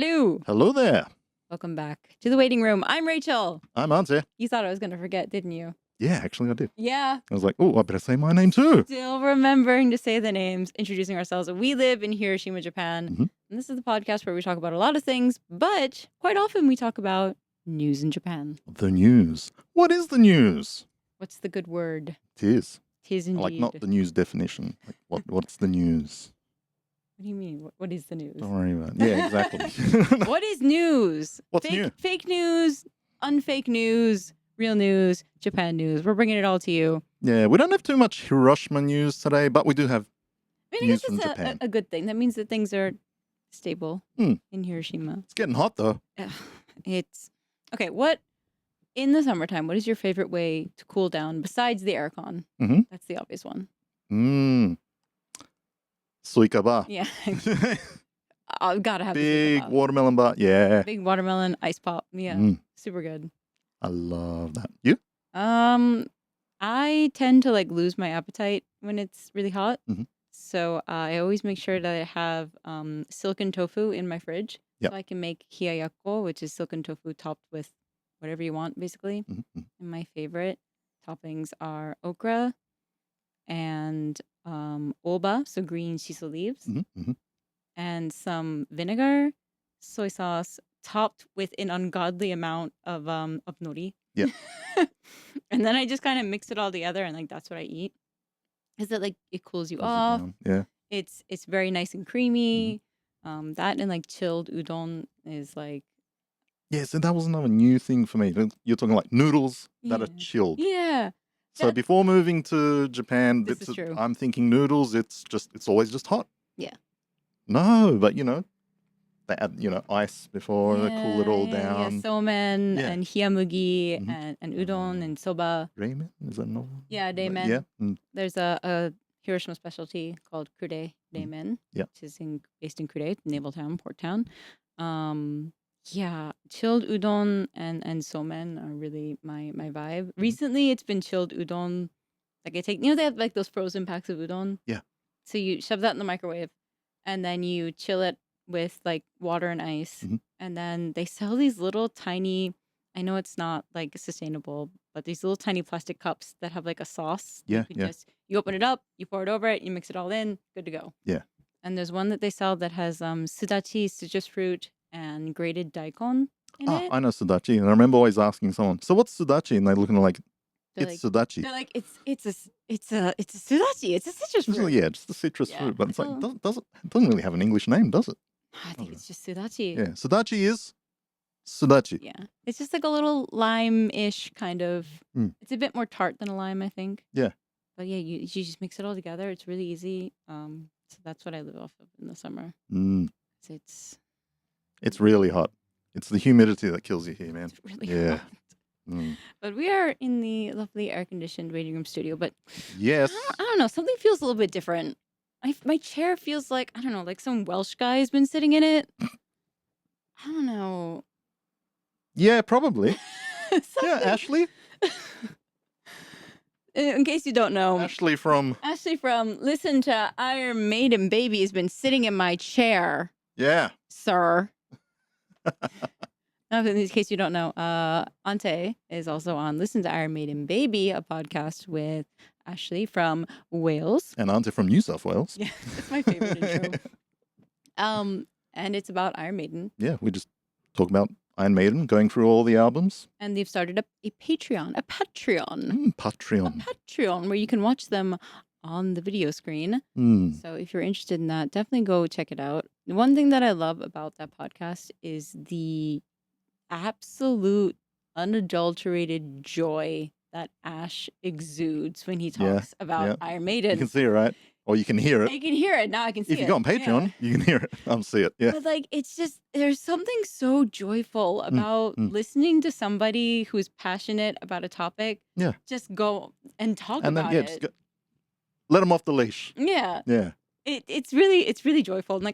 Hello. Hello there. Welcome back to the waiting room. I'm Rachel. I'm Ante. You thought I was going to forget, didn't you? Yeah, actually I did. Yeah. I was like, oh, I better say my name too. Still remembering to say the names, introducing ourselves. We live in Hiroshima, Japan. Mhm. And this is the podcast where we talk about a lot of things, but quite often we talk about news in Japan. The news. What is the news? What's the good word? Tis. Tis indeed. Like not the news definition. Like what's the news? What do you mean? What is the news? Don't worry about it. Yeah, exactly. What is news? What's new? Fake news, unfake news, real news, Japan news. We're bringing it all to you. Yeah, we don't have too much Hiroshima news today, but we do have I mean, I news guess from it's Japan. a good thing. That means that things are stable in Hiroshima. It's getting hot though. It's okay. What in the summertime? What is your favorite way to cool down besides the aircon? Mhm. That's the obvious one. Suika bar. Yeah, I've got to have Big the watermelon bar. Yeah. big watermelon ice pop. Yeah, super good. I love that. You? I tend to lose my appetite when it's really hot. Mhm. So I always make sure that I have silken tofu in my fridge. Yep. So I can make ʀᴏᴏᴅᴏ, which is silken tofu topped with whatever you want, basically. Mhm. And my favorite toppings are okra and oba, so green shiso leaves, Mhm. and some vinegar, soy sauce, topped with an ungodly amount of nori. Yep. And then I just kind of mix it all together, and that's what I eat. Is that it cools you Cools it off? down. Yeah. It's very nice and creamy. That and chilled udon is Yeah, so that was another new thing for me. You're talking like noodles that are Yeah. chilled. yeah. So That- before moving to Japan, This is true. I'm thinking noodles, it's always just hot. Yeah. No, but they add, ice before they cool it all Yeah, down. somen Yeah. and hiyamugi Mhm. and udon and soba. Ramen, is that another one? Yeah, ramen. Yeah. There's a Hiroshima specialty called kure ramen, Yeah. which is based in Kure, naval town, port town. Yeah, chilled udon and somen are really my vibe. Recently, it's been chilled udon. I take, they have those frozen packs of udon. Yeah. So you shove that in the microwave, and then you chill it with water and ice, Mhm. and then they sell these little tiny. I know it's not sustainable, but these little tiny plastic cups that have a sauce. Yeah, You yeah. you open it up, you pour it over it, you mix it all in, good to go. Yeah. And there's one that they sell that has sudachi, citrus fruit, and grated daikon in it. I know sudachi, and I remember always asking someone, so what's sudachi? And they're looking like, They're it's sudachi. They're like, it's a sudachi, it's a citrus Just, fruit. yeah, just the citrus Yeah, fruit, but it's so- it doesn't really have an English name, does it? I think it's just sudachi. Yeah, sudachi is sudachi. Yeah. It's just a little lime-ish kind of. It's a bit more tart than a lime, I think. Yeah. But yeah, you just mix it all together. It's really easy. So that's what I live off of in the summer. It's really hot. It's the humidity that kills you here, man. It's really Yeah. hot. But we are in the lovely air-conditioned waiting room studio. But Yes. I don't know. Something feels a little bit different. My chair feels I don't know, some Welsh guy has been sitting in it. I don't know. Yeah, probably. Yeah, Something- Ashley. In case you don't know, Ashley from Ashley from Listen to Iron Maiden Baby has been sitting in my chair, yeah. sir. Now, in case you don't know, Ante is also on Listen to Iron Maiden Baby, a podcast with Ashley from Wales. And Ante from New South Wales. Yeah, it's my favorite intro. And it's about Iron Maiden. Yeah, we just talk about Iron Maiden, going through all the albums. And they've started a Patreon, Patreon. where you can watch them on the video screen. So if you're interested in that, definitely go check it out. One thing that I love about that podcast is the absolute unadulterated joy that Ash exudes when he talks about Iron Maiden. You can see it, right? Or you can hear it. I can hear it. Now I can see it. If you go on Patreon, you can hear it. I'll see it. Yeah. But it's just, there's something so joyful about listening to somebody who's passionate about a topic. Yeah. Just go and talk And then, about yeah, it. just let them off the leash. Yeah. Yeah. It's really joyful. And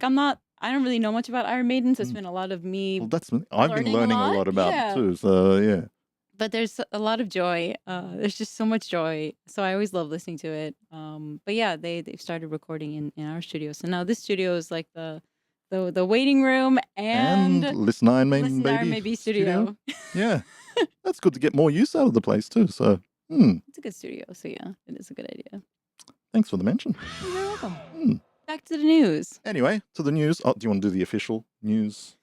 I don't really know much about Iron Maiden, so it's been a lot of me. Well, I've been learning a learning a lot. lot about Yeah. it too. So, yeah. But there's a lot of joy. There's just so much joy. So I always love listening to it. But yeah, they've started recording in our studio. So now this studio is the the waiting room and Listen Iron Maiden Listen Iron Baby Maybe studio. Yeah. That's good to get more use out of the place too. So, It's a good studio. So yeah, it is a good idea. thanks for the mention. You're welcome. Back to the news. Anyway, to the news. Oh, do you want to do the official news?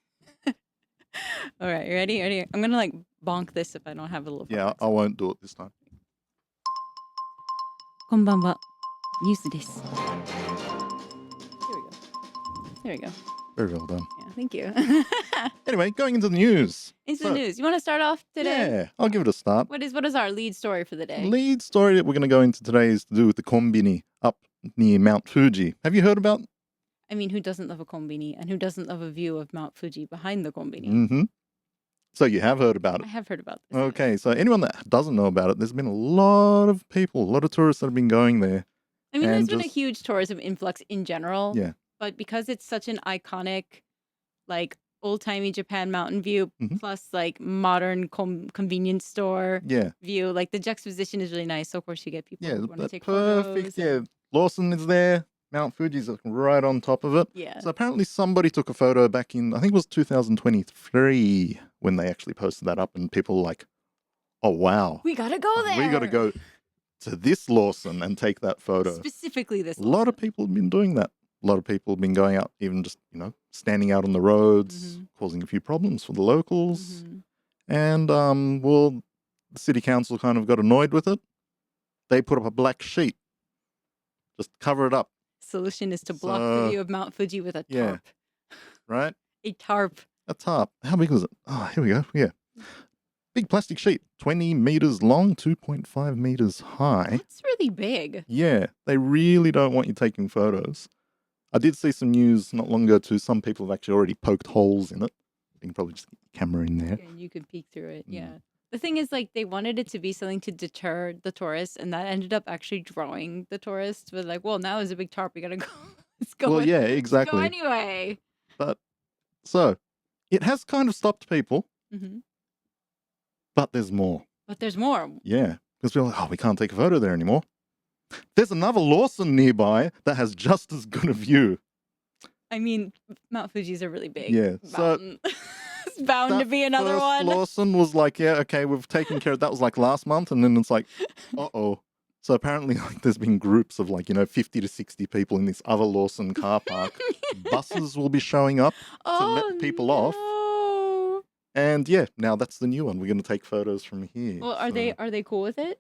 All right, you ready? Ready? I'm gonna like bonk this if I don't have a little. Yeah, I won't do it this time. こんばんは。ニュースです。There we go. Very well done. Yeah, thank you. Anyway, going into the news. Into the news. You want to start off today? Yeah, I'll give it a start. What is our lead story for the day? Lead story that we're going to go into today is to do with the kombini up near Mount Fuji. Have you heard about? I mean, who doesn't love a kombini and who doesn't love a view of Mount Fuji behind the kombini? Mm-hmm. So you have heard about it. I have heard about this. Okay, so anyone that doesn't know about it, there's been a lot of people, a lot of tourists that have been going there. I mean, there's been a huge tourism influx in general. Yeah. But because it's such an iconic, like, old-timey Japan mountain view, plus, like, modern convenience store view, like, the juxtaposition is really nice. So, of course, you get people who want to take perfect. photos. Yeah, Lawson is there. Mount Fuji's right on top of it. Yeah. So apparently somebody took a photo back in, I think it was 2023 when they actually posted that up, and people were like, oh, wow. We got to go there. We got to go to this Lawson and take that photo. Specifically this Lawson. A lot of people have been doing that. A lot of people have been going out, even just, standing out on the roads, causing a few problems for the locals. And, well, the city council kind of got annoyed with it. They put up a black sheet. Just cover it up. Solution is to block the view of Mount Fuji with a tarp. Yeah. Right? A tarp. A tarp. How big was it? Oh, here we go. Yeah. Big plastic sheet. 20 meters long, 2.5 meters high. That's really big. Yeah. They really don't want you taking photos. I did see some news not long ago too. Some people have actually already poked holes in it. You can probably just get your camera in there. And you can peek through it. Yeah. The thing is, like, they wanted it to be something to deter the tourists, and that ended up actually drawing the tourists. But like, well, now is a big tarp. We gotta go. Let's go. Well, yeah, exactly. Let's go anyway. But so it has kind of stopped people. But there's more. But there's more. Yeah, because we're like, oh, we can't take a photo there anymore. There's another Lawson nearby that has just as good a view. I mean, Mount Fuji's a really big So mountain. It's bound to be another one. Lawson was like, yeah, okay, we've taken care of that. Was like last month, and then it's like, uh-oh. So apparently, like, there's been groups of 50 to 60 people in this other Lawson car park. Buses will be showing up to let people off. And yeah, now that's the new one. We're going to take photos from here. Well, are they cool with it?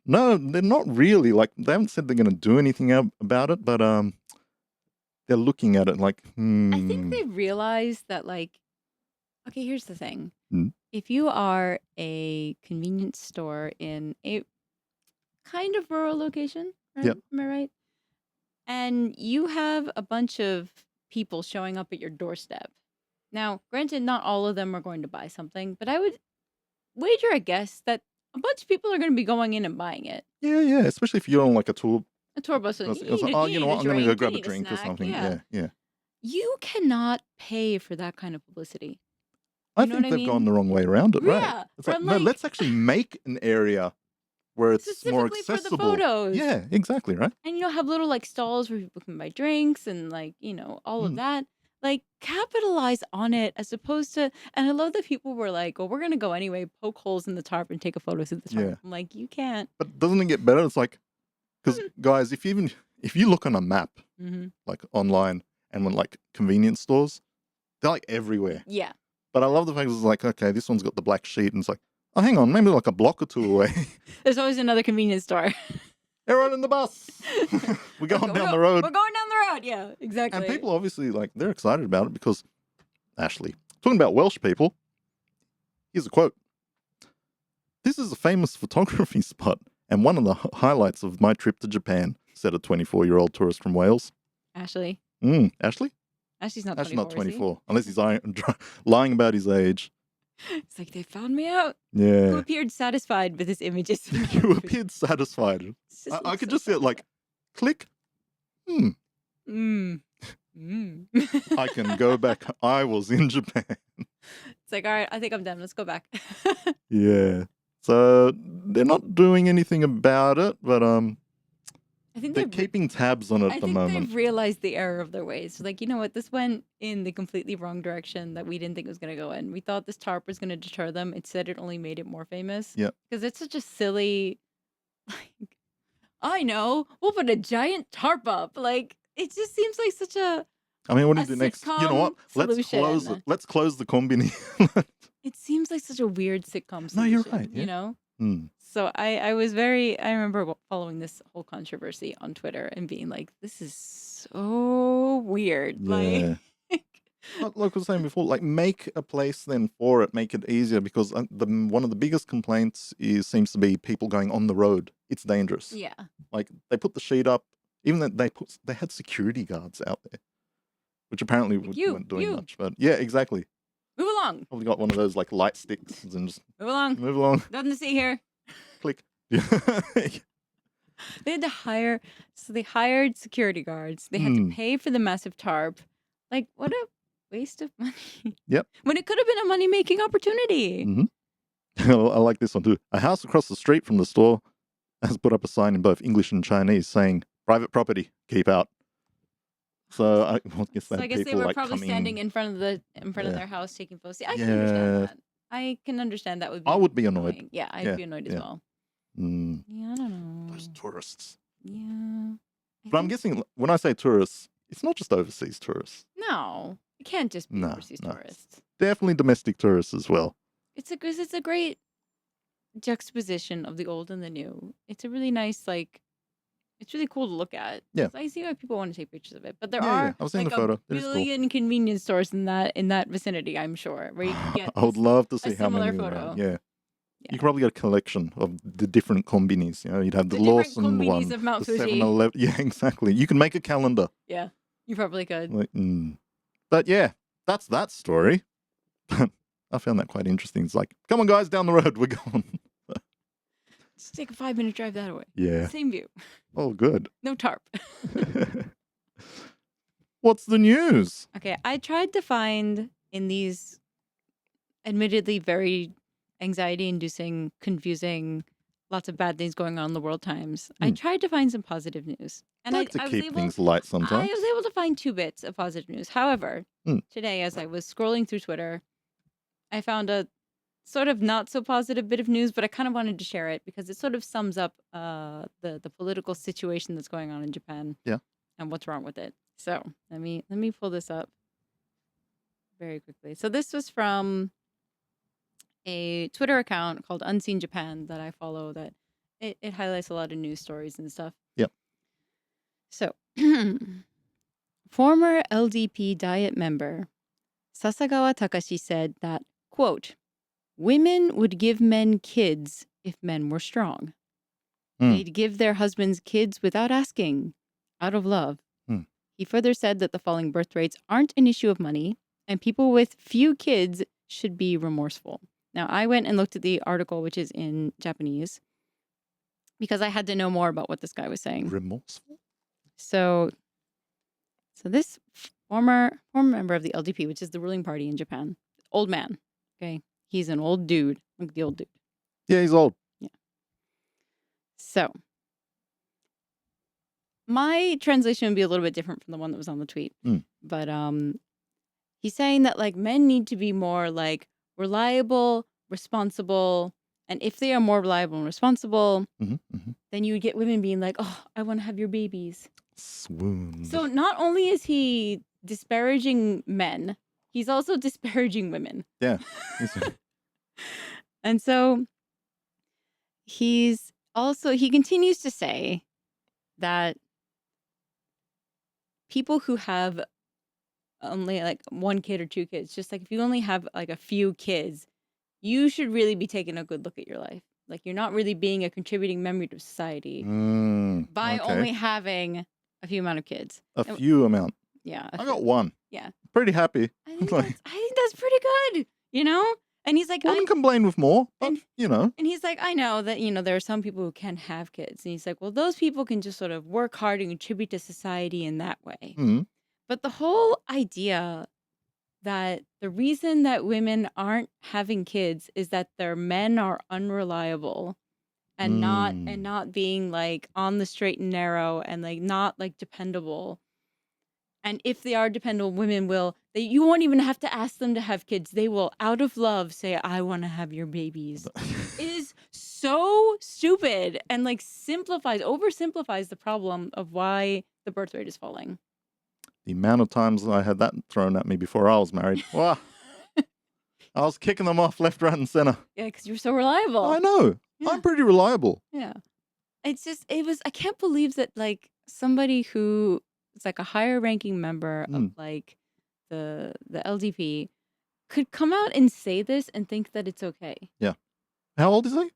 No, they're not really. Like, they haven't said they're going to do anything about it, but they're looking at it like, I think they realized that, like, okay, here's the thing. If you are a convenience store in a kind of rural location, right? Yep. Am I right? And you have a bunch of people showing up at your doorstep. Now, granted, not all of them are going to buy something, but I would wager a guess that a bunch of people are going to be going in and buying it. Yeah, especially if you're on like a tour bus. It's like, oh, you know what? I'm going to go grab a drink or something. Yeah. You cannot pay for that kind of publicity. I think they've gone the wrong way around it, right? Yeah. It's like, no, let's actually make an area where it's more accessible. For the photos. Yeah, exactly, right? And, have little like stalls where people can buy drinks and like, all of that. Like, capitalize on it as opposed to, and I love that people were like, well, we're going to go anyway, poke holes in the tarp and take a photo through the tarp. Yeah. I'm like, you can't. But doesn't it get better? It's like, because guys, if you look on a map, like online and when like convenience stores, they're like everywhere. Yeah. But I love the fact it's like, okay, this one's got the black sheet and it's like, oh, hang on, maybe like a block or two away. There's always another convenience store. Everyone in the bus. We're going down the road. We're going down the road. Yeah, exactly. And people obviously, like, they're excited about it because, Ashley, talking about Welsh people, here's a quote. "This is a famous photography spot and one of the highlights of my trip to Japan," said a 24-year-old tourist from Wales. Ashley? Ashley? Ashley's not 24, Ashley's not 24, unless he's lying about his age. It's like, they found me out. Yeah. Who appeared satisfied with his images. You appeared satisfied. I could just see it like, click. I can go back. I was in Japan. It's like, all right, I think I'm done. Let's go back. Yeah. So they're not doing anything about it, but I think They're keeping tabs on it I at the think moment. they've realized the error of their ways. So, like, you know what? This went in the completely wrong direction that we didn't think it was going to go in. We thought this tarp was going to deter them. Instead, it only made it more famous. Yeah. Because it's such a silly, like, I know, we'll put a giant tarp up. Like, it just seems like such a I mean, what do a you do next? You know what? sitcom Let's close it. solution. Let's close the combini. It seems like such a weird sitcom solution. No, you're right. You Yeah. know? Mm. So I remember following this whole controversy on Twitter and being like, this is so weird. Yeah. Like, Like I was saying before, like make a place then for it, make it easier because one of the biggest complaints seems to be people going on the road. It's dangerous. yeah. Like they put the sheet up, even that they had security guards out there, which apparently Like weren't doing you. much. But yeah, exactly. Move along. Probably got one of those like light sticks and just Move along. move along. Nothing to see here. Click. Yeah. They had to hire, so they hired security guards. They had to pay for the massive tarp. Like, what a waste of money. Yep. When it could have been a money-making opportunity. Mm-hmm. I like this one too. A house across the street from the store has put up a sign in both English and Chinese saying "private property, keep out." So I guess So that I guess they people were like probably coming. standing in front of Yeah. their house taking photos. I can understand that. I can understand that would be I would be annoyed. annoying. Yeah, I'd Yeah, be annoyed as yeah. well. Mm, Yeah, I don't know. those tourists. Yeah. But I'm guessing when I say tourists, it's not just overseas tourists. No, it can't just be No, overseas no. tourists. Definitely domestic tourists as well. It's a great juxtaposition of the old and the new. It's a really nice, like, it's really cool to look at. Yeah. I see why people want to take pictures of it. But there Yeah, are yeah. I was seeing like the photo. a It is cool. billion convenience stores in that vicinity, I'm sure, where you can get I would love to see a how similar many are photo. around. Yeah. Yeah. You could probably get a collection of the different combinis. You know, you'd have the different Lawson combinis one, of Mount the Fuji. 7-Eleven. Yeah, exactly. You can make a calendar. Yeah, you probably could. Like, But yeah, that's that story. I found that quite interesting. It's like, come on, guys, down the road. We're going. Just take a 5-minute drive that way. Yeah. Same view. Oh, good. No tarp. What's the news? Okay, I tried to find in these admittedly very anxiety-inducing, confusing, lots of bad things going on in the world times. I tried to find some positive news. And I like to I was keep able, things light I sometimes. was able to find 2 bits of positive news. However, today as I was scrolling through Twitter, I found a sort of not so positive bit of news, but I kind of wanted to share it because it sort of sums up the political situation that's going on in Japan. Yeah. And what's wrong with it. So let me pull this up very quickly. So this was from a Twitter account called Unseen Japan that I follow that it highlights a lot of news stories and stuff. Yep. So former LDP Diet member Sasagawa Takashi said that, quote, women would give men kids if men were strong. They'd give their husbands kids without asking, out of love. He further said that the falling birth rates aren't an issue of money, and people with few kids should be remorseful. Now, I went and looked at the article, which is in Japanese, because I had to know more about what this guy was saying. Remorseful? So this former member of the LDP, which is the ruling party in Japan, old man, okay? He's an old dude, like the old dude. Yeah, he's old. Yeah. So my translation would be a little bit different from the one that was on the tweet. But he's saying that like men need to be more like reliable, responsible, and if they are more reliable and responsible, then you would get women being like, "Oh, I want to have your babies." Swoon. So not only is he disparaging men, he's also disparaging women. Yeah. And so he continues to say that people who have only like 1 kid or 2 kids, just like if you only have like a few kids, you should really be taking a good look at your life. Like you're not really being a contributing member to society by only having a few amount of kids. Few amount. Yeah. I got 1. Yeah. Pretty happy. I think that's pretty good, you know? And he's like, Women complain with more, but you know. And he's like, I know that, you know, there are some people who can have kids. And he's like, well, those people can just sort of work hard and contribute to society in that way. But the whole idea that the reason that women aren't having kids is that their men are unreliable and not being like on the straight and narrow and like not like dependable. And if they are dependable, women you won't even have to ask them to have kids. They will, out of love, say, I want to have your babies. It is so stupid and like oversimplifies the problem of why the birth rate is falling. The amount of times I had that thrown at me before I was married. Wow. I was kicking them off left, right, and center. Yeah, because you're so reliable. I know. Yeah. I'm pretty reliable. Yeah. I can't believe that like somebody who is like a higher ranking member of like the LDP could come out and say this and think that it's okay. Yeah. How old is he?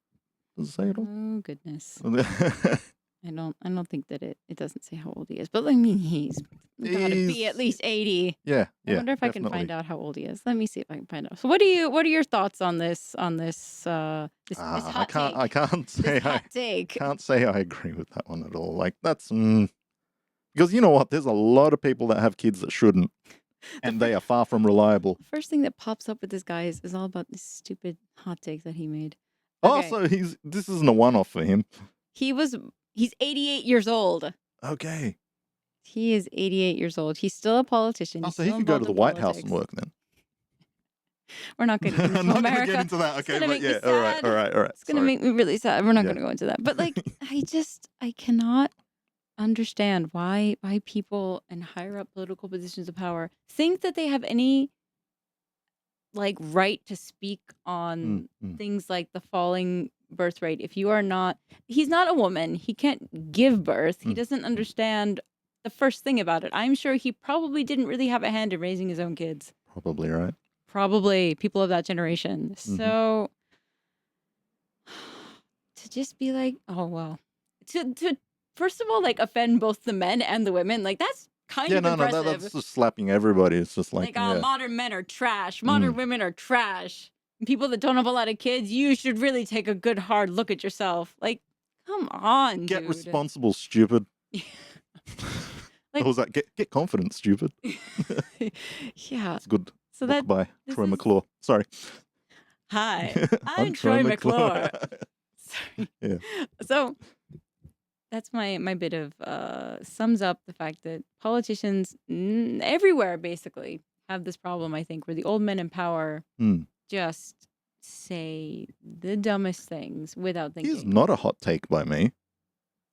Does it say it all? Oh goodness. I don't think that it doesn't say how old he is, but I mean he's got to be at least 80. Yeah. I wonder if I can find out how old he is. Let me see if I can find out. So what are your thoughts on this this hot take? I can't say can't say I agree with that one at all. Like that's because you know what? There's a lot of people that have kids that shouldn't, and they are far from reliable. The first thing that pops up with this guy is all about this stupid hot take that he made. Okay. Oh, so this isn't a one-off for him. He's 88 years old. Okay. He is 88 years old. He's still a politician. Oh, so he could go to the White House and work then. We're not going to get into America. Get into that. Okay, but yeah, all right. It's going to make me really sad. We're not going to go into that. But like, I cannot understand why people in higher up political positions of power think that they have any like right to speak on things like the falling birth rate. If you are not, he's not a woman. He can't give birth. He doesn't understand the first thing about it. I'm sure he probably didn't really have a hand in raising his own kids. Probably, right? Probably people of that generation. So to just be like, oh well, to first of all like offend both the men and the women, like that's kind of impressive. No, that's just slapping everybody. It's just like modern men are trash, modern women are trash. People that don't have a lot of kids, you should really take a good hard look at yourself. Like, come on, Get dude. responsible, stupid. Like, what was that? Get confident, stupid. Yeah. It's good. So book by ഑ᴏᴅᴄᴅ. Sorry. Hi, I'm ᴑᴏᴅᴅ. Sorry. Yeah. So that's my bit of sums up the fact that politicians everywhere basically have this problem, I think, where the old men in power just say the dumbest things without thinking. Here's not a hot take by me,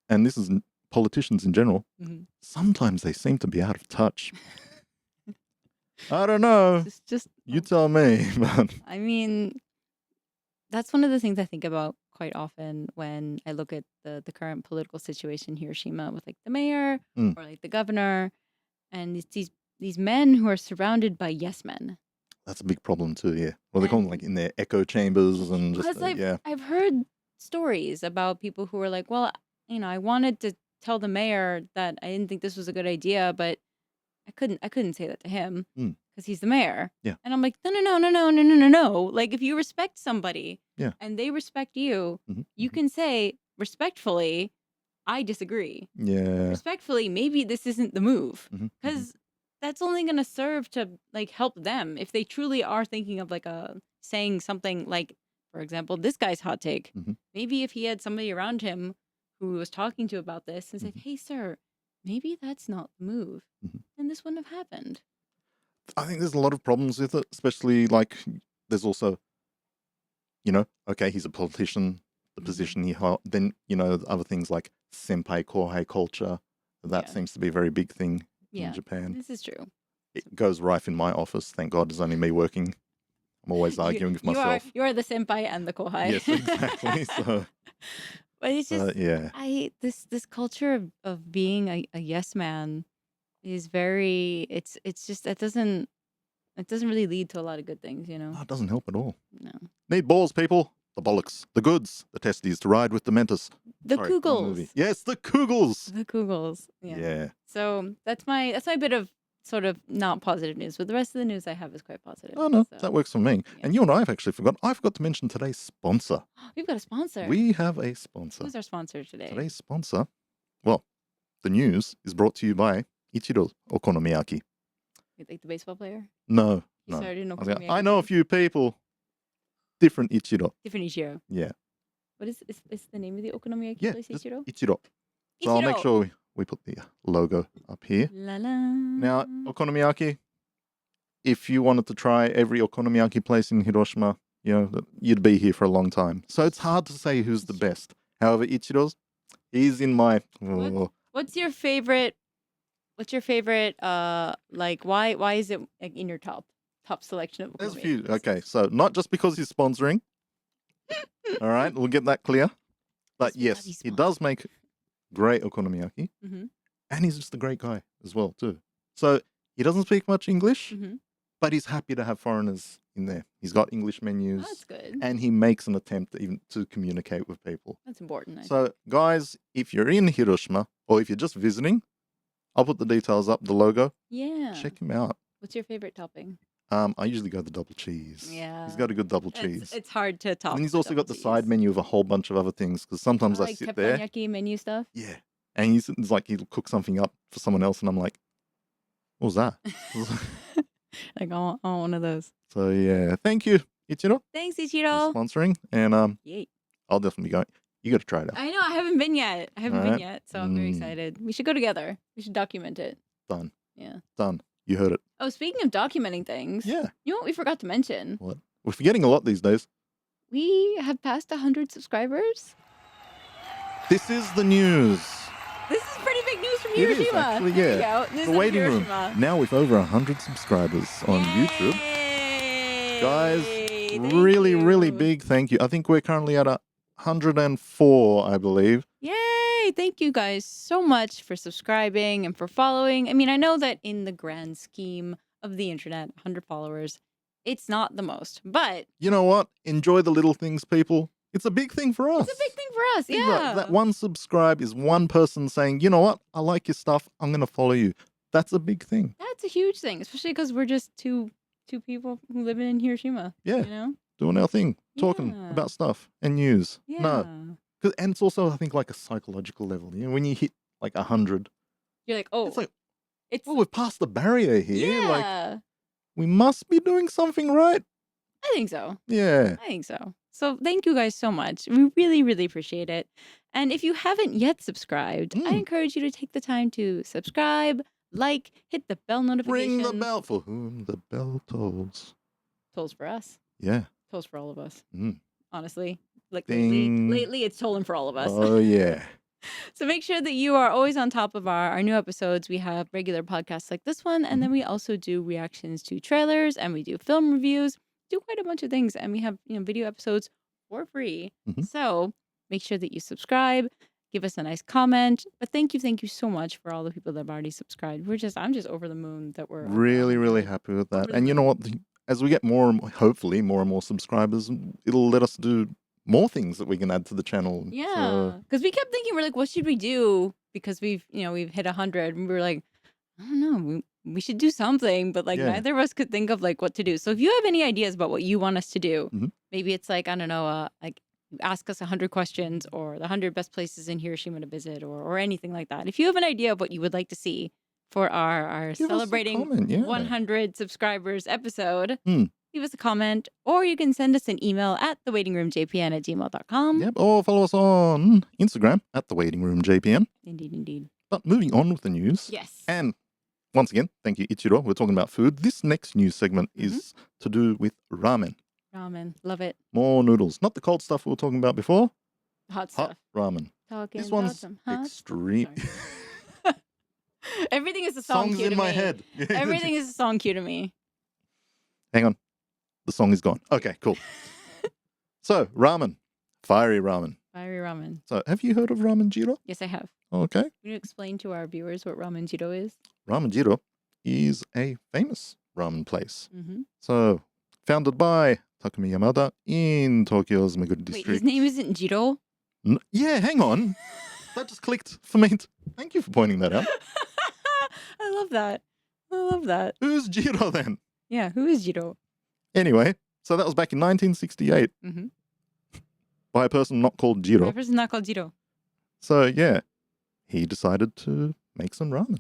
and this is politicians in general. Sometimes they seem to be out of touch. I don't know. Just you tell me. But I mean, that's one of the things I think about quite often when I look at the current political situation in Hiroshima with like the mayor or like the governor, and these men who are surrounded by yes men. That's a big problem too, yeah. Well, they call them like in their echo chambers and just, I've heard stories about people who are like, well, I wanted to tell the mayor that I didn't think this was a good idea, but I couldn't say that to him because he's the mayor. Yeah. And I'm like, no. Like if you respect somebody and they respect you, you can say respectfully, I disagree. Yeah. Respectfully, maybe this isn't the move because that's only going to serve to like help them if they truly are thinking of like saying something like, for example, this guy's hot take. Maybe if he had somebody around him who was talking to about this and said, hey, sir, maybe that's not the move, then this wouldn't have happened. I think there's a lot of problems with it, especially like there's also, okay, he's a politician, the position he held, then, other things like senpai kohai culture, that seems to be a very big thing in Japan. This is true. It goes rife in my office. Thank God it's only me working. I'm always arguing with myself. You are the senpai and the kohai. Yes, exactly. So, but it's just, this culture of being a yes man is very, it's just, it doesn't really lead to a lot of good things, No, it doesn't help at all. No. Need balls, people. The bollocks, the goods, the testes to ride with the mentis. The kugels. Yes, the kugels. The kugels. Yeah. So that's my bit of sort of not positive news, but the rest of the news I have is quite positive. Oh no, so that works for me. Yeah. And you and I have actually forgot. I forgot to mention today's sponsor. We've got a sponsor. We have a sponsor. Who's our sponsor today? Today's sponsor, well, the news is brought to you by Ichiro Okonomiyaki. You like the baseball player? No. Started in Okonomiyaki. I know a few people. Different Ichiro. Different Ichiro. Yeah. What is the name of the okonomiyaki Yeah, place? just Ichiro? Ichiro. So I'll make Ichiro. sure we put the logo up here. La la. Now, okonomiyaki, if you wanted to try every okonomiyaki place in Hiroshima, you know, you'd be here for a long time. So it's hard to say who's the best. However, Ichiro's, he's in my... What's your favorite? What's your favorite? Like why is it like in your top selection of? There's a okonomiyaki few. places? Okay, so not just because he's sponsoring. All right, we'll get that clear. But Just yes, because he's he does make great okonomiyaki. Mhm. And he's just a great guy as well, too. So he doesn't speak much English, Mhm. but he's happy to have foreigners in there. He's got English menus. Oh, that's good. And he makes an attempt even to communicate with people. That's important. I think. So, guys, if you're in Hiroshima or if you're just visiting, I'll put the details up, the logo. Yeah. Check him out. What's your favorite topping? I usually go the double cheese. Yeah. He's got a good double cheese. It's hard to top. And he's the also got double the side cheese. menu of a whole bunch of other things because sometimes I like sit there. teppanyaki menu stuff. Yeah. And it's like he'll cook something up for someone else and I'm like, what was that? Like I want one of those. So, yeah. Thank you, Ichiro, Thanks, for Ichiro. sponsoring. And Yay. I'll definitely be going. You got to try it out. I know I haven't been yet. Alright. So I'm very Mm. excited. We should go together. We should document it. Done. Yeah. Done. You heard it. Oh, speaking of documenting things, Yeah. you know what we forgot to mention? What? We're forgetting a lot these days. We have passed 100 subscribers. This is the news. This is pretty big news from It is, Hiroshima. actually, There you yeah. go. News The from waiting room. Hiroshima. Now with over 100 subscribers on YouTube. Yay! Guys, Thank really, really you. big thank you. I think we're currently at 104, I believe. Yay! Thank you guys so much for subscribing and for following. I mean, I know that in the grand scheme of the internet, 100 followers, it's not the most, but You know what? Enjoy the little things, people. It's a big thing for us. it's a big thing for us. Think about it. Yeah. That one subscribe is one person saying, you know what? I like your stuff. I'm going to follow you. That's a big thing. That's a huge thing, especially because we're just two people who live in Hiroshima. Yeah. You know? Doing our thing. Talking Yeah. about stuff and news. Yeah. No. And it's also, I think, like a psychological level. You know, when you hit like 100, You're like, oh, it's like, it's well, we've passed the barrier here. yeah. Like, we must be doing something right. I think so. Yeah. I think so. So thank you guys so much. We really, really appreciate it. And if you haven't yet subscribed, I Mm. encourage you to take the time to subscribe, like, hit the bell notification. Ring the bell for whom the bell tolls. Tolls for us. Yeah. Tolls for all of us. Mm. Honestly. Like Ding. lately it's tolling for all of us. Oh, yeah. So make sure that you are always on top of our new episodes. We have regular podcasts like this one, and then we also do reactions to trailers, and we do film reviews, do quite a bunch of things, and we have video episodes for free. Mhm. So make sure that you subscribe, give us a nice comment. But thank you so much for all the people that have already subscribed. I'm just over the moon that we're over Really, really 100. happy with that. Over the And you know moon. what? As we get more and more, hopefully more and more subscribers, it'll let us do more things that we can add to the channel. Yeah, So, because we kept thinking, we're like, what should we do? Because we've hit 100, and we were like, I don't know, we should do something, but like Yeah. neither of us could think of like what to do. So if you have any ideas about what you want us to do, Mhm. maybe it's like, I don't know, like you ask us 100 questions or the 100 best places in Hiroshima to visit or anything like that. If you have an idea of what you would like to see for our give us a celebrating comment, yeah. 100 subscribers episode, Mm. leave us a comment, or you can send us an email at thewaitingroomjpn@gmail.com. Yep. Or follow us on Instagram at the Waiting Room JPN. Indeed. But moving on with the news. Yes. And once again, thank you, Ichiro. We're talking about food. This next news segment Mm-hmm. is to do with ramen. Ramen. Love it. More noodles. Not the cold stuff we were talking about before. Hot stuff. Hot ramen. Talking This about one's some hot. extreme. Sorry. Everything is a song Songs cue in to my me. head. Everything is a song cue to me. Hang on. The song is gone. Okay, cool. So, ramen. Fiery ramen. Fiery ramen. So, have you heard of Ramen Jiro? Yes, I have. Okay. Can you explain to our viewers what ramen jiro is? Ramen Jiro is a famous ramen place. Mm-hmm. So, founded by Takumi Yamada in Tokyo's Meguro Wait, his district. name isn't Jiro? Yeah, hang on. That just clicked for me. Thank you for pointing that out. I love that. I love that. Who's Jiro then? Yeah, who is Jiro? Anyway, so that was back in 1968 Mm-hmm. by a person not called My Jiro. person's not called Jiro. So, yeah, he decided to make some ramen.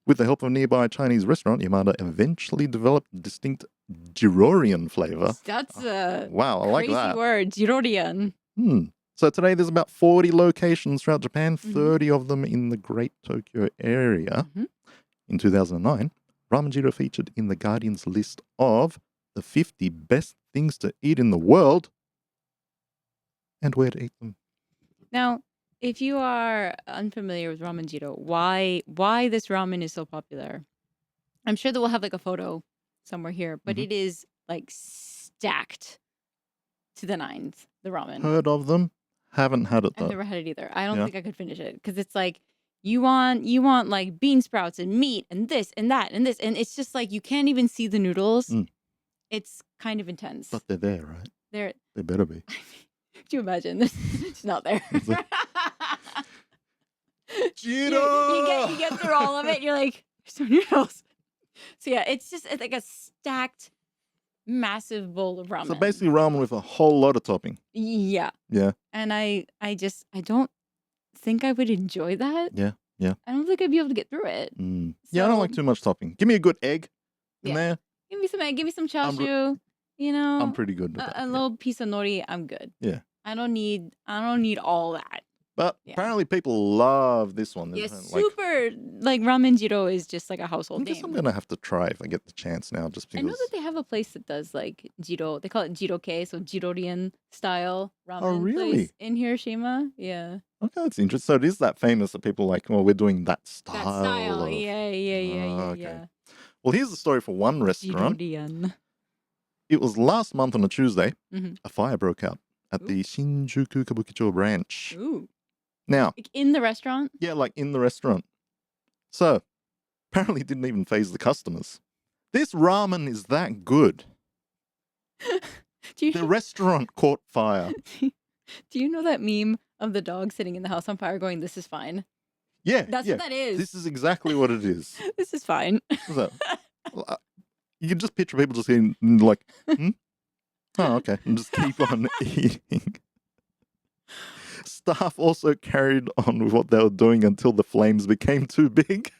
With the help of a nearby Chinese restaurant, Yamada eventually developed a distinct Jirorian flavor. That's a Wow, I like crazy that. word. Jirorian. Hmm. So today there's about 40 locations throughout Japan, 30 of them in the Great Tokyo area. In 2009, Ramen Jiro featured in The Guardian's list of the 50 best things to eat in the world and where to eat them. Now, if you are unfamiliar with Ramen Jiro, why this ramen is so popular? I'm sure that we'll have like a photo somewhere here, but it is like stacked to the nines, the ramen. Heard of them? Haven't had it though. I've never had it either. I don't think I could finish it because it's like you want like bean sprouts and meat and this and that and this, and it's just like you can't even see the noodles. It's kind of intense. But they're there, right? They better be. Could you imagine? It's not there. Jiro! You get through all of it. You're like, there's no noodles. So yeah, it's like a stacked, massive bowl of ramen. So basically ramen with a whole lot of topping. Yeah. Yeah. And I don't think I would enjoy that. Yeah. I don't think I'd be able to get through it. Yeah, I don't like too much topping. Give me a good egg in there. Give me some egg. Give me some chashu. I'm pretty good with that. A little piece of nori. I'm good. Yeah. I don't need all that. But apparently people love this one. Yeah, super. Like Ramen Jiro is just like a household I guess name. I'm gonna have to try if I get the chance now. Just because I know that they have a place that does like Jiro. They call it Jiroke, so Jirorian style ramen. Oh, really? Place in Hiroshima. Yeah. Okay, that's interesting. So it is that famous that people like. Well, we're doing that style. That style. of- Yeah. okay. Well, here's the story for one restaurant. Jirorian. It was last month on a Tuesday. Mhm. A fire broke out at the Shinjuku Kabukicho branch. Ooh. Now, Like in the restaurant? yeah, like in the restaurant. So, apparently it didn't even phase the customers. This ramen is that good. Do you The restaurant caught fire. Do you know that meme of the dog sitting in the house on fire going, "This is fine"? Yeah, That's yeah. what that is. This is exactly what it is. This is fine. So, you can just picture people just eating like, oh, okay, and just keep on eating. Staff also carried on with what they were doing until the flames became too big.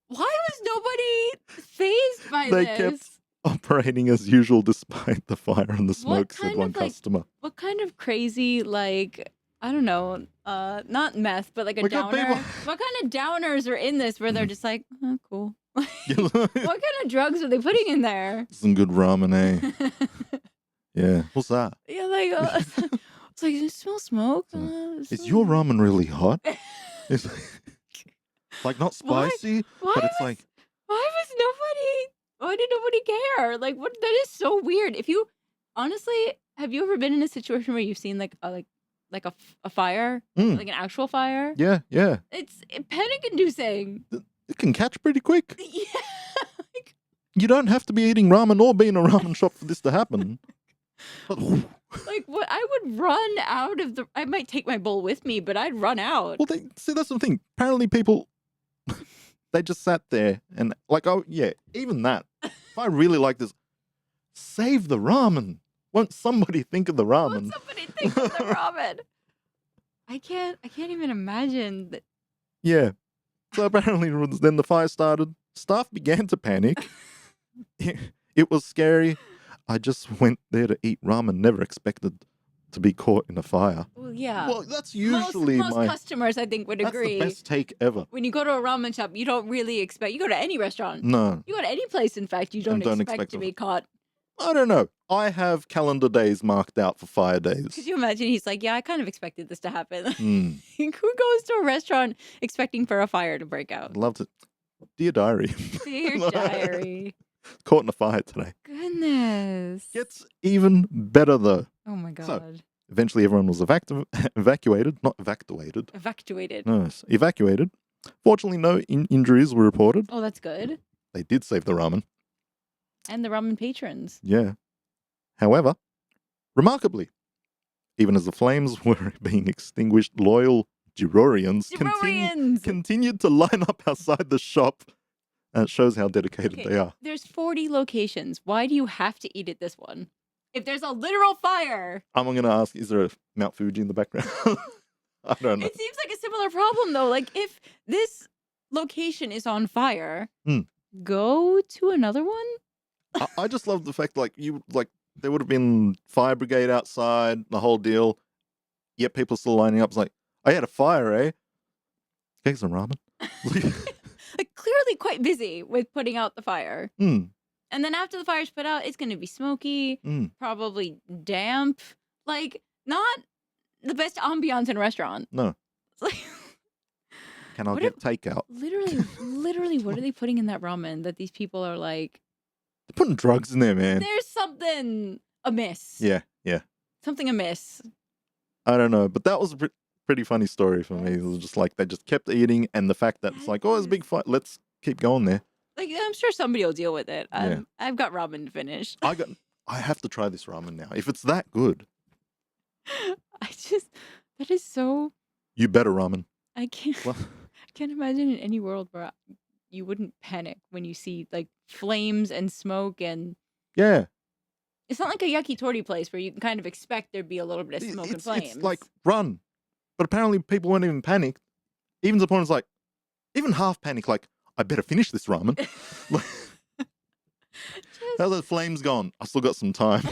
Why was nobody fazed by They this? kept operating as usual despite the fire and the smoke, said kind one of, like, customer. What kind of crazy, like, I don't know, not meth, but like a What kind of downer? people- What kind of downers are in this where they're just like, oh, cool. Some What kind of drugs are they putting in there? good ramen, eh? Yeah. What's that? Yeah, like, it's like, you smell smoke? Is your ramen really hot? It's like not Why- spicy, why but it's was- like, Why did nobody care? Like, what? That is so weird. If you, honestly, have you ever been in a situation where you've seen like a fire, Mm. like an actual fire? yeah. It's panic-inducing. It can catch pretty quick. Yeah. Like, You don't have to be eating ramen or be in a ramen shop for this to happen. But, like what? I would run out of the. I might take my bowl with me, but I'd run out. well, see, that's the thing. Apparently, people they just sat there and like, oh yeah, even that. If I really like this, save the ramen. Won't somebody think of the ramen? Won't somebody think of the ramen? I can't even imagine that. Yeah. So apparently, then the fire started. Staff began to panic. It was scary. I just went there to eat ramen. Never expected to be caught in a fire. Well, yeah. Well, that's usually most my. customers, I think, would That's agree. the best take ever. When you go to a ramen shop, you don't really expect. You go to any restaurant. No, You go to any place, in fact, you don't, don't expect expect to of be it. caught. I don't know. I have calendar days marked out for fire days. Could you imagine? He's like, yeah, I kind of expected this to happen. Hmm. Who goes to a restaurant expecting for a fire to break out? I'd love to. Dear diary, Dear diary. caught in a fire today. Goodness. Gets even better though. Oh my God. Eventually, everyone was evacuated, not evacuated. Evacuated. No, evacuated. Fortunately, no injuries were reported. Oh, that's good. They did save the ramen. And the ramen patrons. Yeah. However, remarkably, even as the flames were being extinguished, loyal Jirorians Jirorians! continued to line up outside the shop. And it shows how dedicated Okay. they are. There's 40 locations. Why do you have to eat at this one? If there's a literal fire, I'm going to ask, is there a Mount Fuji in the background? I don't know. it seems like a similar problem though. Like if this location is on fire, go to another one. I just love the fact, there would have been fire brigade outside, the whole deal. yet people still lining up. It's like, I had a fire, eh? Get some ramen. Like clearly quite busy with putting out the fire. Mm, And then after the fire's put out, it's going to be smoky, mm. probably damp. Like, not the best ambiance in a restaurant. No. It's like, Can I What get takeout? literally, what are they putting in that ramen that these people are like, They're putting drugs in there, man. there's something amiss. Yeah. Something amiss. I don't know, but that was a pretty funny story for me. It was just like they just kept eating, and the fact that it's like, oh, it's a big fight. Let's keep going there. Like, I'm sure somebody will deal with it. Yeah. I've got ramen to finish. I have to try this ramen now. If it's that good, That is so, you better ramen. I can't. Well, I can't imagine in any world where you wouldn't panic when you see like flames and smoke, and yeah. it's not like a yakitori place where you can kind of expect there'd be a little bit of smoke and flames. It's like, run. But apparently people weren't even panicked. Even to the point it's like, even half panic, like, I better finish this ramen. How the flames gone? I still got some time.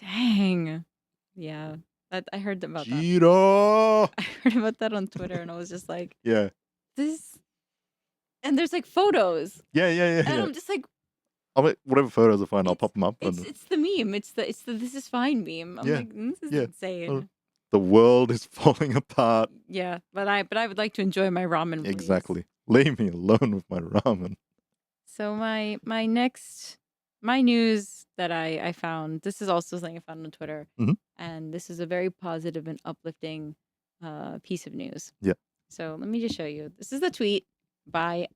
Dang. Yeah. I heard about that. Jiro! I heard about that on Twitter, and I was just like, Yeah. this. And there's like photos. Yeah. And I'm just like, I'll make whatever photos I find, I'll pop them up. it's the meme. It's the this is fine meme. I'm Yeah, like, this is yeah. insane. The world is falling apart. Yeah, but I would like to enjoy my ramen. Please. Exactly. Leave me alone with my ramen. So my news that I found, this is also something I found on Twitter, Mhm. and this is a very positive and uplifting piece of news. Yeah. So let me just show you. This is the tweet by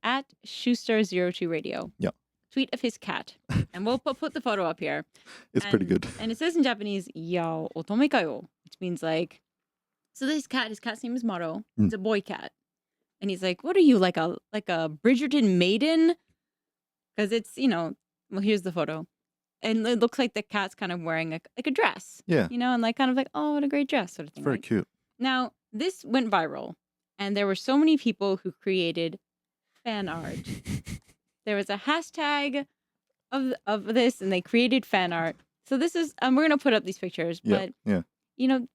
@Schuster02Radio. Yeah. Tweet of his cat, and we'll put the photo up here. It's pretty good. And it says in Japanese, ᴏᴏᴅᴄᴅ, which means like, so his cat's name is Maro. It's a boy cat. And he's like, what are you, like a Bridgerton maiden? Because it's, well, here's the photo. And it looks like the cat's kind of wearing like a dress. Yeah. And like kind of like, oh, what a great dress sort of thing. Very right? cute. Now, this went viral, and there were so many people who created fan art. There was a hashtag of this, and they created fan art. So this is, we're going to put up these pictures, but,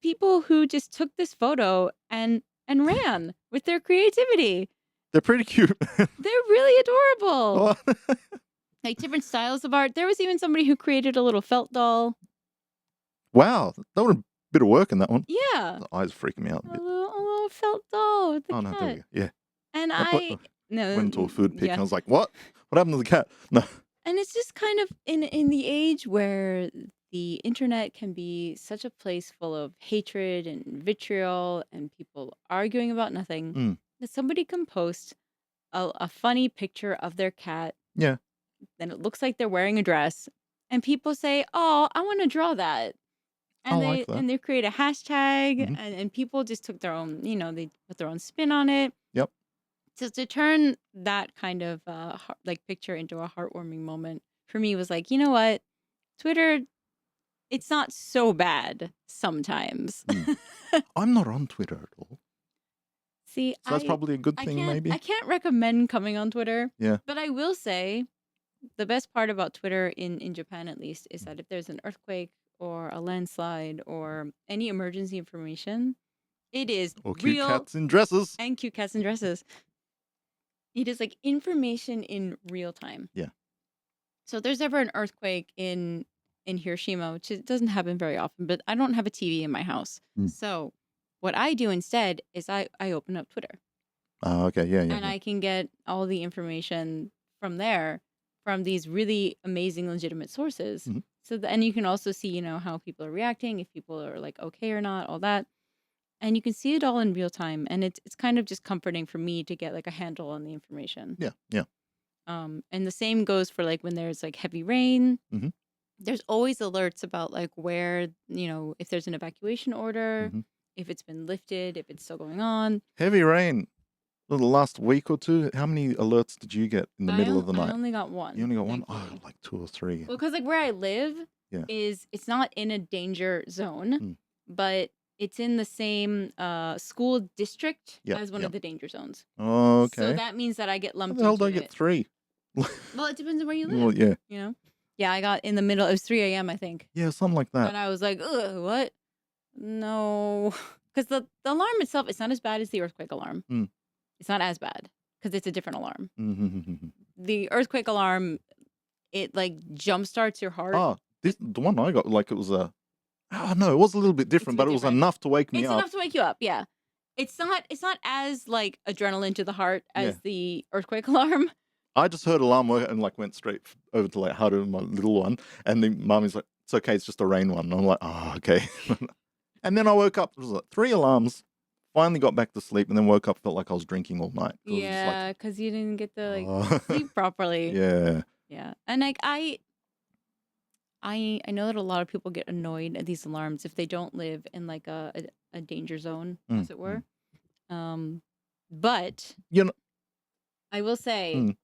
people who just took this photo and ran with their creativity. They're pretty cute. They're really adorable. Oh. Like different styles of art. There was even somebody who created a little felt doll. Wow. That was a bit of work in that one. Yeah. The eyes freaking me out a bit. A little felt doll with the cat. No, there we go. Yeah. And went into a food pic and I was like, what? What happened to the cat? No. And it's just kind of in the age where the internet can be such a place full of hatred and vitriol and people arguing about nothing, that somebody can post a funny picture of their cat. Yeah. Then it looks like they're wearing a dress, and people say, oh, I want to draw that. And like that. And they create a hashtag, and people just took their own, they put their own spin on it. Yep. So to turn that kind of picture into a heartwarming moment for me was like, you know what? Twitter, it's not so bad sometimes. I'm not on Twitter at all. See, so that's probably a good thing, maybe. I can't recommend coming on Twitter. Yeah. But I will say the best part about Twitter in Japan, at least, is that if there's an earthquake or a landslide or any emergency information, it is or cute real cats in dresses. And cute cats in dresses. It is like information in real time. Yeah. So if there's ever an earthquake in Hiroshima, which it doesn't happen very often, but I don't have a TV in my house. So what I do instead is I open up Twitter. Oh, okay. Yeah. And I can get all the information from there, from these really amazing, legitimate sources. So and you can also see, how people are reacting, if people are like okay or not, all that. And you can see it all in real time. And it's kind of just comforting for me to get like a handle on the information. Yeah. And the same goes for like when there's like heavy rain. There's always alerts about like where, if there's an evacuation order, if it's been lifted, if it's still going on. Heavy rain. The last week or two, how many alerts did you get in the middle of the night? I only got one. You only got one? Oh, like 2 or 3. Well, because like where I live it's not in a danger zone, but it's in the same school district as one of the danger zones. Oh, okay. So that means that I get lumped How the hell into do I get 3? Well, it depends on where you live. Well, yeah. Yeah, I got in the middle. It was 3 a.m., I think. Yeah, something like that. And I was like, ugh, what? No, because the alarm itself, it's not as bad as the earthquake alarm. Mm. It's not as bad because it's a different alarm. Mm-hmm. The earthquake alarm, it like jump starts your heart. Oh, the one I got, like it was a... Oh, no, it was a little bit different, but it was different. enough to wake me It's up. enough to wake you up, yeah. It's not as like adrenaline to the heart as the earthquake alarm. I just heard alarm work and like went straight over to like Haru, my little one, and the mummy's like, "It's okay, it's just a rain one." And I'm like, "Oh, okay." And then I woke up. It was like 3 alarms. Finally got back to sleep, and then woke up, felt like I was drinking all night. Yeah, because you didn't get to like sleep properly. Yeah. Yeah, and like I know that a lot of people get annoyed at these alarms if they don't live in like a danger zone, as it were. But you know, I will say,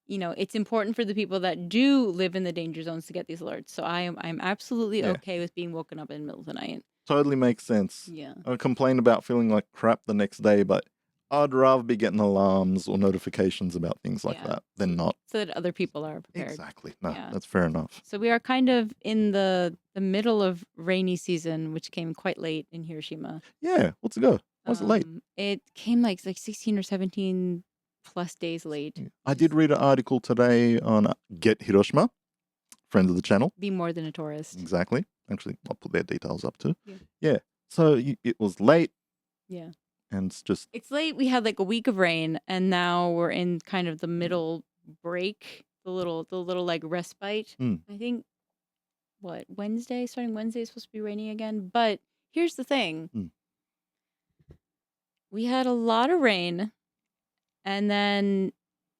you know, it's important for the people that do live in the danger zones to get these alerts. So I'm absolutely okay with being woken up in the middle of the night. Totally makes sense. Yeah. I complained about feeling like crap the next day, but I'd rather be getting alarms or notifications about things like that than not. So that other people are prepared. Exactly. No, that's fair enough. So we are kind of in the middle of rainy season, which came quite late in Hiroshima. Yeah. What's it go? Why's it late? It came like 16 or 17 plus days late. I did read an article today on Get Hiroshima, friend of the channel. Be more than a tourist. Exactly. Actually, I'll put their details up too. Yeah. So it was late. Yeah. And it's late. We had like a week of rain, and now we're in kind of the middle break, the little like respite. I think starting Wednesday is supposed to be raining again. But here's the thing. We had a lot of rain, and then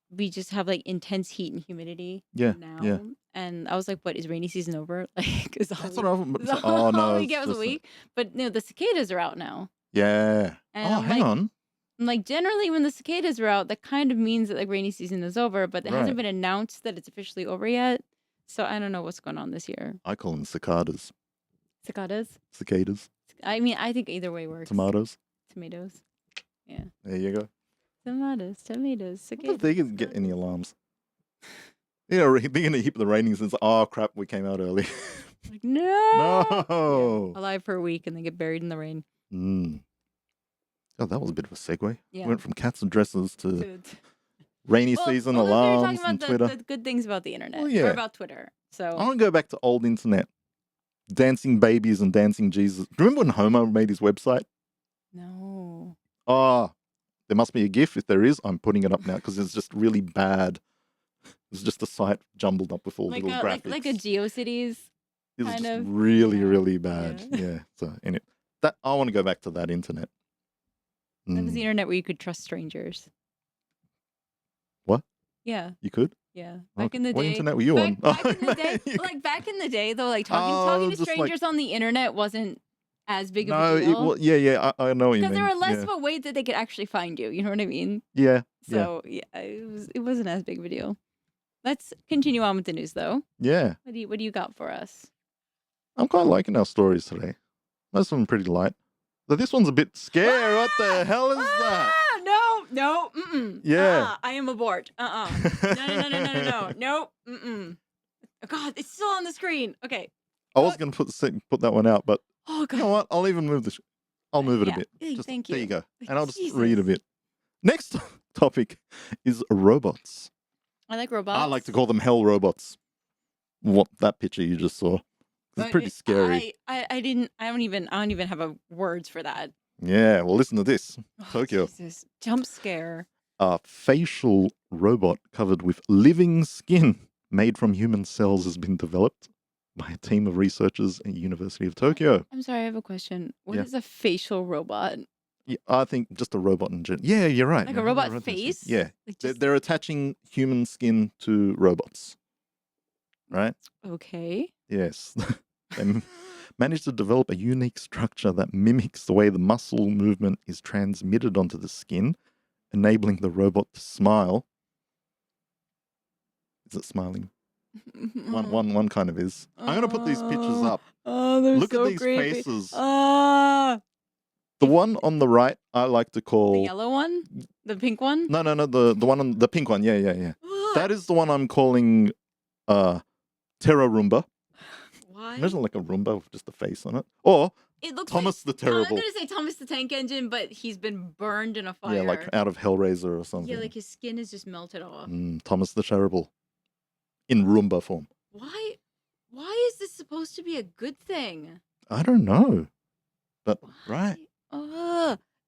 we just have like intense heat and humidity now. Yeah. And I was like, what, is rainy season over? Like, is that's what all we get was a week? But no, the cicadas are out now. Yeah. And hang on. Like generally when the cicadas are out, that kind of means that like rainy season is over, but it hasn't been announced that it's officially over yet. So I don't know what's going on this year. I call them cicadas. Cicadas? Cicadas. I mean, I think either way works. Tomatoes. Yeah. There you go. Tomatoes, cicadas. What if they didn't get any alarms? You know, they're going to hit the ratings and say, "Oh, crap, we came out early." Like, no! No! Yeah. Alive for a week and then get buried in the rain. Oh, that was a bit of a segue. Yeah. Went from cats and dresses to rainy season alarms and Twitter. The good things about the internet. Well, yeah. Or about Twitter. So I want to go back to old internet. Dancing babies and dancing Jesus. Remember when Homer made his website? No. Oh, there must be a GIF. If there is, I'm putting it up now because it's just really bad. It's just a site jumbled up with all little graphics. Like a GeoCities. It was just really, really bad. Yeah. So in it, I want to go back to that internet. That was the internet where you could trust strangers. What? Yeah. You could? Yeah. Back in the day. What internet were you on? Back in the day. Like back in the day though, like talking to strangers on the internet wasn't as big of a deal. I know what you mean. Because there were less of a way that they could actually find you. You know what I mean? Yeah. So it wasn't as big of a deal. Let's continue on with the news though. Yeah. What do you got for us? I'm quite liking our stories today. Most of them pretty light. But this one's a bit scary. What the hell is that? No. Yeah. I am aboard. No. Nope. Oh, God, it's still on the screen. Okay. I was going to put that one out, but oh, God. You know what? I'll even move this. I'll move it a bit. Thank you. There you go. And I'll just read a bit. Next topic is robots. I like robots. I like to call them hell robots. What that picture you just saw. It's pretty scary. I don't even have words for that. Yeah, well, listen to this. Tokyo. Jesus. Jump scare. A facial robot covered with living skin made from human cells has been developed by a team of researchers at University of Tokyo. I'm sorry, I have a question. What is a facial robot? Yeah, I think just a robot in general. Yeah, you're right. Like a robot face? Yeah. Like they're attaching human skin to robots. Right? Okay. Yes. They managed to develop a unique structure that mimics the way the muscle movement is transmitted onto the skin, enabling the robot to smile. Is it smiling? One kind of is. I'm going to put these pictures up. Oh, they're Look so at these creepy. faces. The one on the right, I like to call... yellow one? The pink one? No. The one on the pink one. Yeah. That is the one I'm calling Terra Roomba. Why? Imagine like a Roomba with just a face on it. Or It looks Thomas the like, I'm Terrible. gonna say Thomas the Tank Engine, but he's been burned in a fire. Yeah, like out of Hellraiser or something. Yeah, like his skin is just melted off. Thomas the Terrible. In Roomba form. Why is this supposed to be a good thing? I don't know. But, right.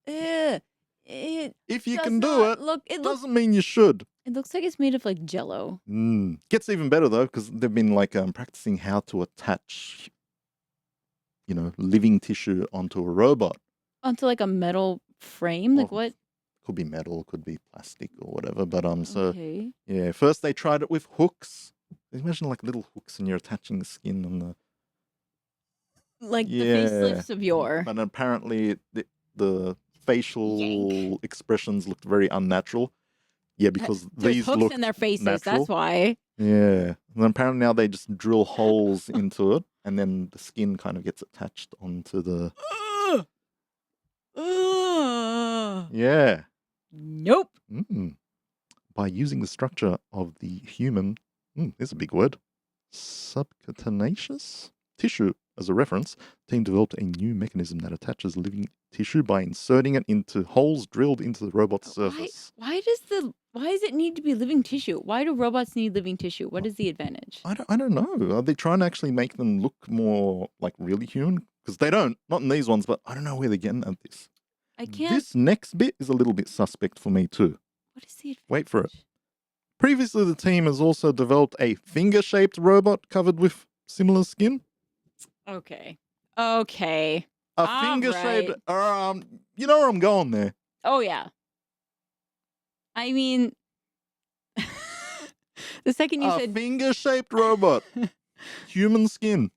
If you can do it, doesn't mean you should. It looks like it's made of like Jello. Gets even better though, because they've been like practicing how to attach, living tissue onto a robot. Onto like a metal frame? Like what? Could be metal, could be plastic or whatever. But Okay. yeah, first they tried it with hooks. Imagine like little hooks and you're attaching the skin on the... Like the facelifts of yore. But apparently the facial expressions looked very unnatural. Yeah, because these hooks look in their faces, natural. that's why. Yeah. And apparently now they just drill holes into it and then the skin kind of gets attached onto the... Yeah. Nope. By using the structure of the human, there's a big word, subcutaneous tissue as a reference, the team developed a new mechanism that attaches living tissue by inserting it into holes drilled into the robot's surface. Why does it need to be living tissue? Why do robots need living tissue? What is the advantage? I don't know. Are they trying to actually make them look more like really human? Because they don't. Not in these ones, but I don't know where they're getting at this. I can't. This next bit is a little bit suspect for me too. What is the advantage? Wait for it. Previously, the team has also developed a finger-shaped robot covered with similar skin. Okay. A finger-shaped... you know where I'm going there. Oh, yeah. I mean... the second you said... A finger-shaped robot. Human skin.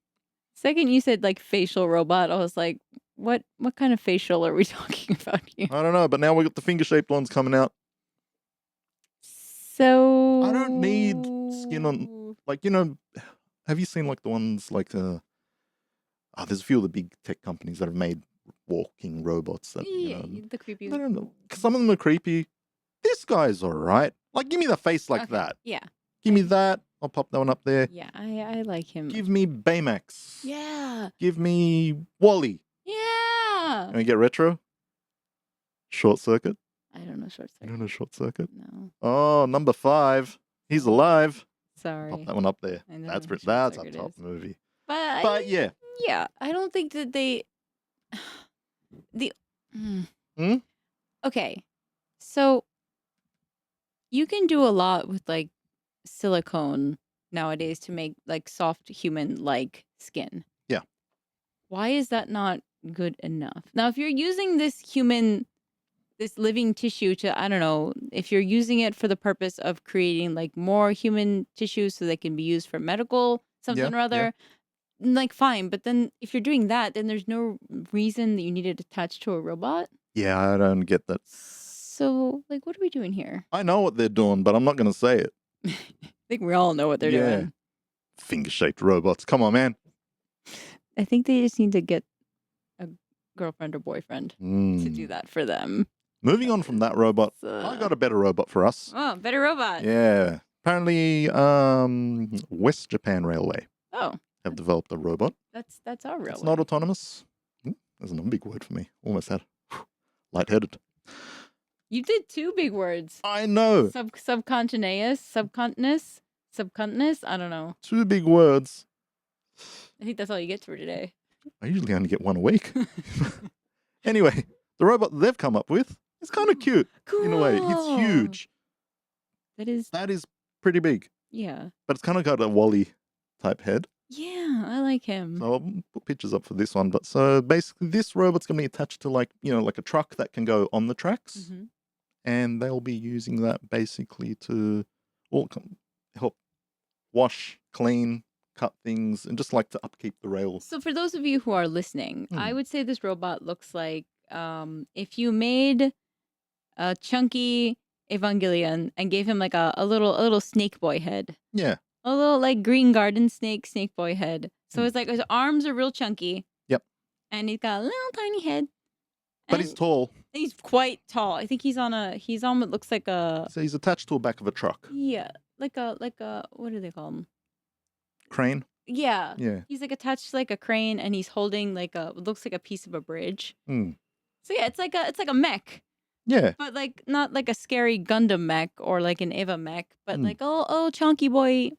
Second you said, like, facial robot, I was like, what kind of facial are we talking about here? I don't know, but now we've got the finger-shaped ones coming out. So... I don't need skin on... Like, have you seen, like, the ones, like... there's a few of the big tech companies that have made walking robots that, the creepy... I don't know. Some of them are creepy. This guy's all right. Like, give me the face like that. Yeah. Give me that. I'll pop that one up there. Yeah, I like him. Give me Baymax. Yeah. Give me Wally. Yeah. Can we get retro? Short Circuit. I don't know Short Circuit. You don't know Short Circuit? No. Oh, number 5. He's alive. Sorry. Pop that one up there. That's a top movie. But yeah. Yeah, I don't think that they... Okay, so you can do a lot with like silicone nowadays to make like soft human-like skin. Yeah. Why is that not good enough? Now, if you're using this living tissue to, I don't know, if you're using it for the purpose of creating like more human tissue so they can be used for medical something or other, like fine. But then if you're doing that, then there's no reason that you need it attached to a robot. Yeah, I don't get that. So, like, what are we doing here? I know what they're doing, but I'm not going to say it. I think we all know what they're doing. Finger-shaped robots. Come on, man. I think they just need to get a girlfriend or boyfriend to do that for them. Moving on from that robot, I got a better robot for us. Oh, better robot. Yeah. Apparently, West Japan Railway have developed a robot. That's our railway. It's not autonomous. There's another big word for me. Almost had lightheaded. You did 2 big words. I know. Subcontinence. I don't know. 2 big words. I think that's all you get for today. I usually only get 1 a week. Anyway, the robot they've come up with is kind of cute in a way. It's huge. That is pretty big. Yeah. But it's kind of got a Wally type head. Yeah, I like him. So I'll put pictures up for this one. But so basically this robot's going to be attached to like a truck that can go on the tracks. Mm-hmm. And they'll be using that basically to help wash, clean, cut things, and just like to upkeep the rails. So for those of you who are listening, I would say this robot looks like if you made a chunky Evangelion and gave him like a little snake boy head. Yeah. A little like green garden snake boy head. So it's like his arms are real chunky. Yep. And he's got a little tiny head. But he's tall. He's quite tall. I think he's on what looks like a... So he's attached to the back of a truck. Yeah. Like a what do they call them? Crane? Yeah. Yeah. He's like attached to like a crane, and he's holding like looks like a piece of a bridge. Mm. So yeah, it's like a mech, Yeah. but like not like a scary Gundam mech or like an Eva mech, but Mm. like oh chunky boy.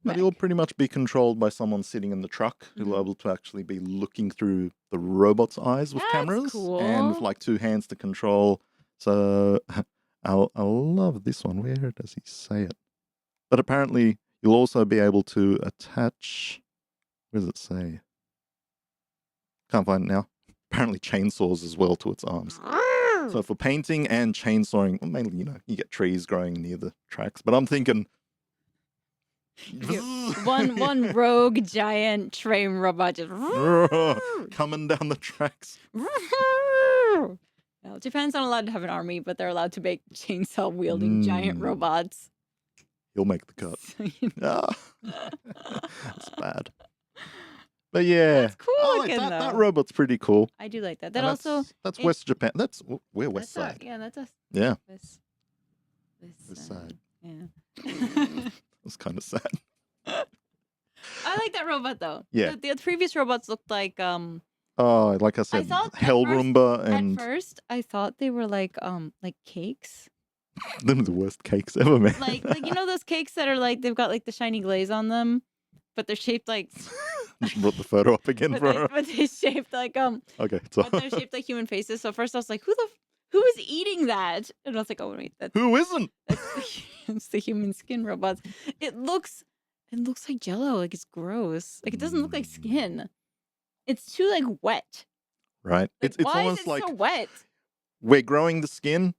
But he'll pretty much be controlled by someone sitting in the truck who'll be able to actually be looking through the robot's eyes with That's cameras cool. and with like 2 hands to control. So I love this one. Where does he say it? But apparently you'll also be able to attach. Where does it say? Can't find it now. Apparently chainsaws as well to its arms. So for painting and chainsawing, well, mainly, you get trees growing near the tracks. But I'm thinking... one rogue giant train robot just coming down the tracks. Well, Japan's not allowed to have an army, but they're allowed to make chainsaw wielding giant robots. He'll make the cut. That's bad. But yeah, that's cool looking, that robot's pretty cool. I do like that. That's West Japan. We're West Side. Yeah, that's us. Yeah. This side. Yeah. It's kind of sad. I like that robot though. Yeah. The previous robots looked like like I said, Hellroomba and... At first, I thought they were like cakes. Them are the worst cakes ever, man. Like those cakes that are like they've got like the shiny glaze on them, but they're shaped like... Just brought the photo up again for her. But they're shaped like Okay, so... But they're shaped like human faces. So first I was like, who is eating that? And I was like, oh wait, who isn't? It's the human skin robots. It looks like Jello. Like it's gross. Like it doesn't look like skin. It's too like wet. Right. Like, It's why almost is it like so wet? We're growing the skin.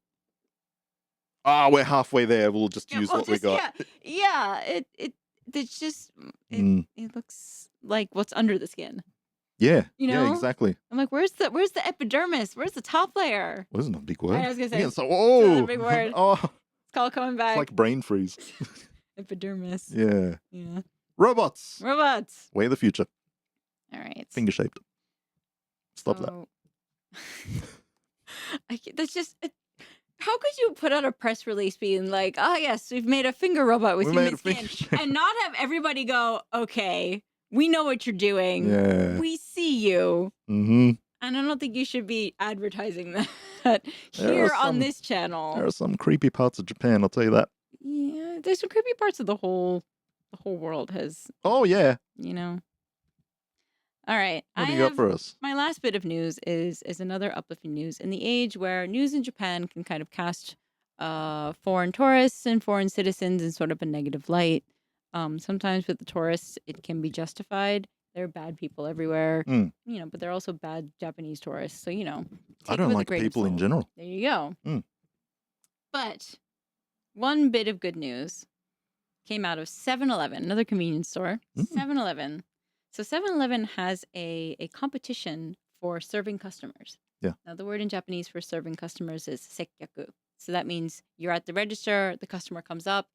We're halfway there. We'll just use what we got. Yeah. It's just it looks like what's under the skin. Yeah. Yeah, exactly. I'm like, where's the epidermis? Where's the top layer? Well, isn't a big word? I was gonna say. Yeah, It's a big word. Oh, It's called coming back. it's like brain freeze. Epidermis. Yeah. Yeah. Robots. Robots. Way of the future. All right. Finger shaped. Stop that. That's just. How could you put out a press release being like, "Oh yes, we've made a finger robot with human skin," and not have everybody go, "Okay, we know what you're doing. Yeah. We see you." Mm-hmm. And I don't think you should be advertising that here on this channel. There are some creepy parts of Japan, I'll tell you that. Yeah, there's some creepy parts of the whole world has. Oh yeah. All right. What do you got for us? My last bit of news is another uplifting news. In the age where news in Japan can kind of cast foreign tourists and foreign citizens in sort of a negative light. Sometimes with the tourists, it can be justified. There are bad people everywhere, but they're also bad Japanese tourists. So, I don't like people in general. There you go. But one bit of good news came out of 7-Eleven, another convenience store. 7-Eleven. So 7-Eleven has a competition for serving customers. Yeah. Now, the word in Japanese for serving customers is sekyaku. So that means you're at the register, the customer comes up,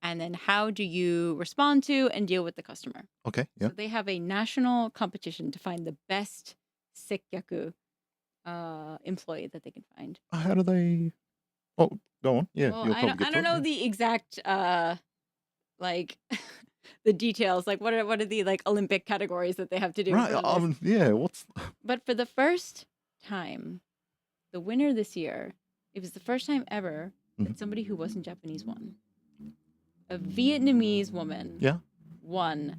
and then how do you respond to and deal with the customer? Okay, yeah. So they have a national competition to find the best sekyaku employee that they can find. How do they... Oh, go on. Yeah, well, I don't know the exact... the details, like what are the like Olympic categories that they have to do? Right. What's... But for the first time, the winner this year, it was the first time ever that somebody who wasn't Japanese won. A Vietnamese woman won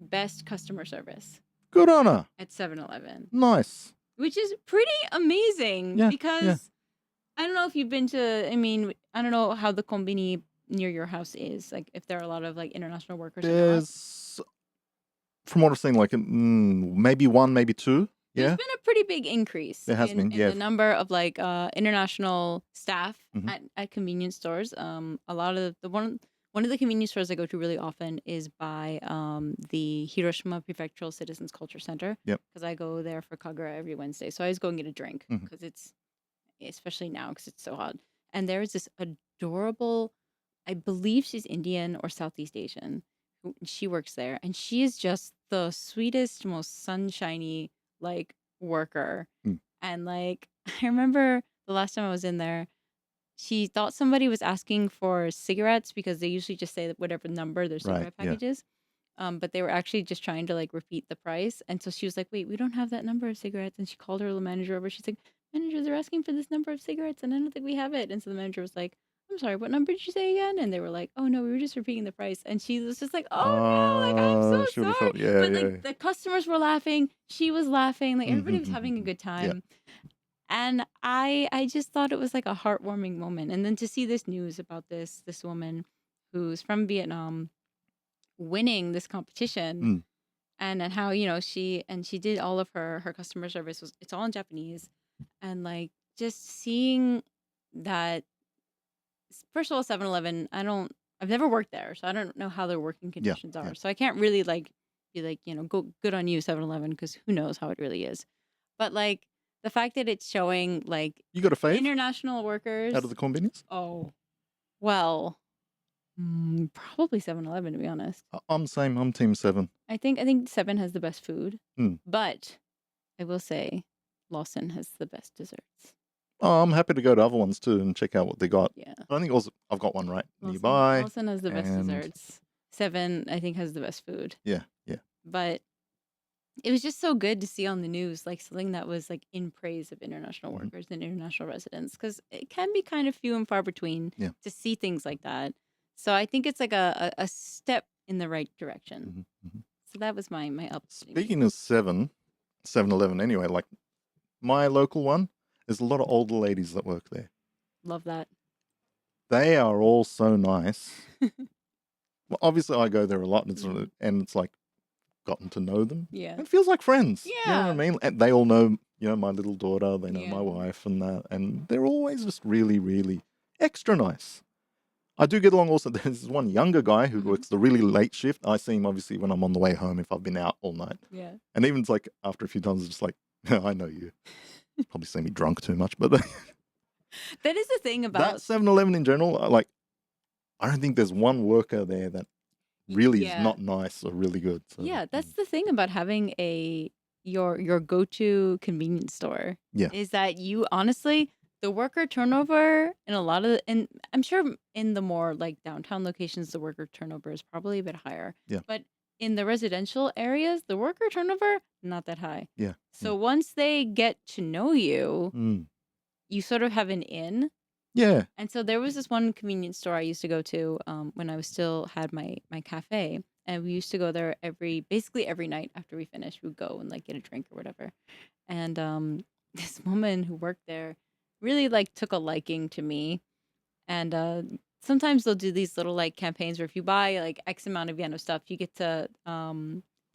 best customer service. Good on her. At 7-Eleven. Nice. Which is pretty amazing because I don't know if you've been to, I don't know how the konbini near your house is, like if there are a lot of like international workers. There's, from what I've seen, like maybe one, maybe two. Yeah, there's been a pretty big increase. There has been, in the number of like international staff Mm-hmm. at convenience stores. A lot of one of the convenience stores I go to really often is by the Hiroshima Prefectural Citizens Culture Center. Yep. Because I go there for Kagura every Wednesday, so I always go and get a drink because it's, especially now because it's so hot. And there is this adorable, I believe she's Indian or Southeast Asian. She works there, and she is just the sweetest, most sunshiny like worker. And like I remember the last time I was in there, she thought somebody was asking for cigarettes because they usually just say whatever number their cigarette package is. but they were actually just trying to like repeat the price. And so she was like, wait, we don't have that number of cigarettes. And she called her little manager over. She's like, manager, they're asking for this number of cigarettes and I don't think we have it. And so the manager was like, I'm sorry, what number did you say again? And they were like, oh no, we were just repeating the price. And she was just like, oh no, like I'm so She would have sorry. felt, yeah, But yeah. like the customers were laughing, she was laughing, like everybody was having a good time. And I just thought it was like a heartwarming moment. And then to see this news about this woman who's from Vietnam winning this competition and how, you know, she did all of her customer service it's all in Japanese. And like just seeing that, first of all, 7-Eleven, I've never worked there, so I don't know how their working conditions are. So I can't really like be like, you know, go good on you, 7-Eleven, because who knows how it really is. But like the fact that it's showing like You got a fave international workers out of the convenience? Oh, well, probably 7-Eleven, to be honest. I'm same. I'm Team 7. I think 7 has the best food, Hmm. but I will say Lawson has the best desserts. Oh, I'm happy to go to other ones too and check out what they got. Yeah, I think also I've got one right nearby. Lawson has the best and- desserts. 7, I think, has the best food. Yeah. But it was just so good to see on the news, like something that was like in praise of international Mhm. workers and international residents, because it can be kind of few and far between to see things like that. So I think it's like a step in the right direction. Mhm. So that was my up. Speaking of 7-Eleven anyway, like my local one, there's a lot of older ladies that work there. Love that. They are all so nice. Well, obviously I go there a lot and it's like gotten to know them. Yeah. It feels like friends. You know what I Yeah. mean? And they all know, you know, my little daughter, they know Yeah. my wife and that. And they're always just really, really extra nice. I do get along also. There's one younger guy who works the really late shift. I see him obviously when I'm on the way home if I've been out all night. Yeah. And even it's like after a few times, it's just like, I know you. Probably see me drunk too much. But That is the thing that about 7-Eleven in general, like, I don't think there's one worker there that really is Yeah. not nice or really good. So, Yeah, that's the thing about having your go-to convenience store. Yeah. Is that you honestly, the worker turnover in a lot of and I'm sure in the more like downtown locations the worker turnover is probably a bit higher. Yeah. But in the residential areas, the worker turnover not that high. Yeah. So once they get to know you, Mm. you sort of have an in. Yeah. And so there was this one convenience store I used to go to when I was still had my cafe, and we used to go there basically every night after we finished. We'd go and like get a drink or whatever. And this woman who worked there really like took a liking to me. And sometimes they'll do these little like campaigns where if you buy like X amount of yen of stuff, you get to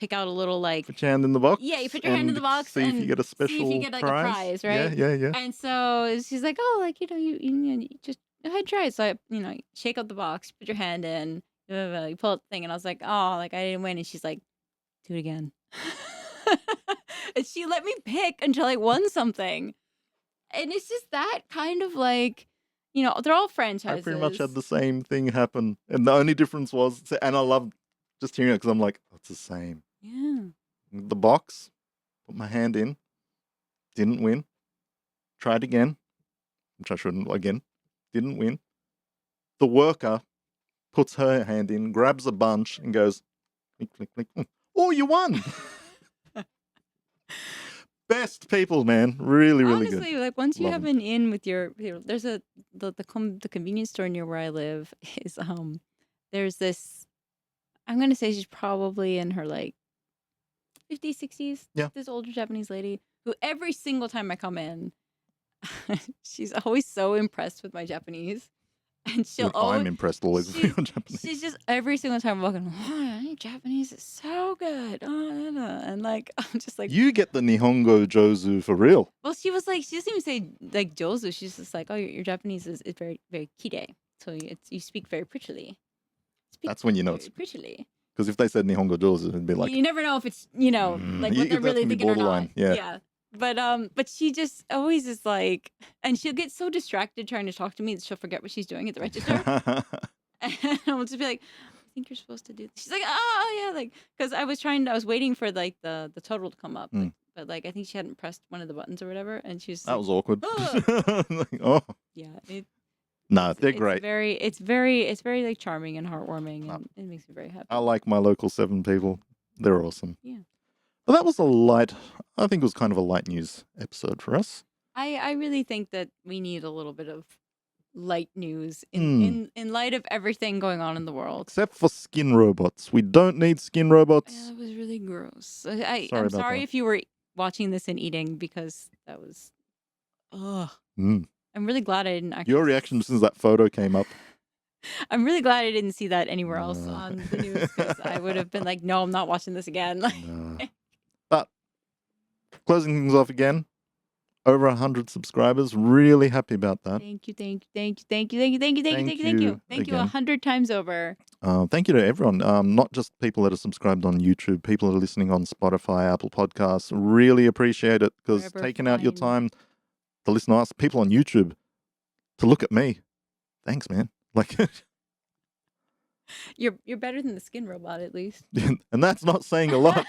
pick out a little like Put your hand in the box. Yeah, you put your hand in and the box See if and you get a special see if you get like a prize, right? Yeah. And so she's like, oh, like, you know, you just go ahead, try it. So I, you know, shake out the box, put your hand in, you pull out the thing, and I was like, oh, like I didn't win. And she's like, do it again. And she let me pick until I won something. And it's just that kind of like, you know, they're all franchises. I pretty much had the same thing happen. And the only difference was, and I loved just hearing it because I'm like, oh, it's the same. Yeah. The box, put my hand in, didn't win. Tried again, which I shouldn't again, didn't win. The worker puts her hand in, grabs a bunch and goes, click, click, click. Oh, you won. Best people, man. Really, really Honestly, good. like once you Love have an in with there's the convenience store near where I live is there's this, I'm gonna say she's probably in her like 50s, 60s. Yeah. This older Japanese lady who every single time I come in, she's always so impressed with my Japanese. And she'll I'm impressed always with your Japanese. she's just every single time I'm walking, oh, your Japanese is so good. And like I'm just like, You get the Nihongo Jozu for real. well, she was like, she doesn't even say like Jozu. She's just like, oh, your Japanese is very, very kirei. So you speak very prettily. That's when you know very it's prettily. because if they said Nihongo Jozu, it'd be like, You never know if it's, you know, like what they're that's really gonna be thinking or not. borderline, yeah. Yeah. But she just always is like, and she'll get so distracted trying to talk to me that she'll forget what she's doing at the register. And I'll just be like, I think you're supposed to do this. She's like, oh yeah, like, because I was waiting for like the total to come up, like, but like I think she hadn't pressed one of the buttons or whatever, and she's That like, was awkward. "Oh." Like, oh, Yeah, No, they're It's great. it's very like charming and heartwarming, No. and it makes me very happy. I like my local 7 people. They're awesome. Yeah. But that was I think it was kind of a light news episode for us. I really think that we need a little bit of light news in light of everything going on in the world. Except for skin robots. We don't need skin robots. Yeah, that was really gross. Sorry I'm about sorry that. if you were watching this and eating, because that was. Ugh. Mm. I'm really glad I didn't actually. Your reaction since that photo came up. I'm really glad I didn't see that anywhere else No. on the news, because I would have been like, no, I'm not watching this again. No. But closing things off again. Over 100 subscribers. Really happy about that. Thank you, thank you, thank you, thank you, thank you, thank you, thank you, thank you, thank you. Thank you again. 100 times over. Thank you to everyone. Not just people that are subscribed on YouTube, people that are listening on Spotify, Apple Podcasts. Really appreciate it, because Wherever taking out your fine. time to listen to us, people on YouTube, to look at me. Thanks, man. Like, You're better than the skin robot, at least. and that's not saying a lot.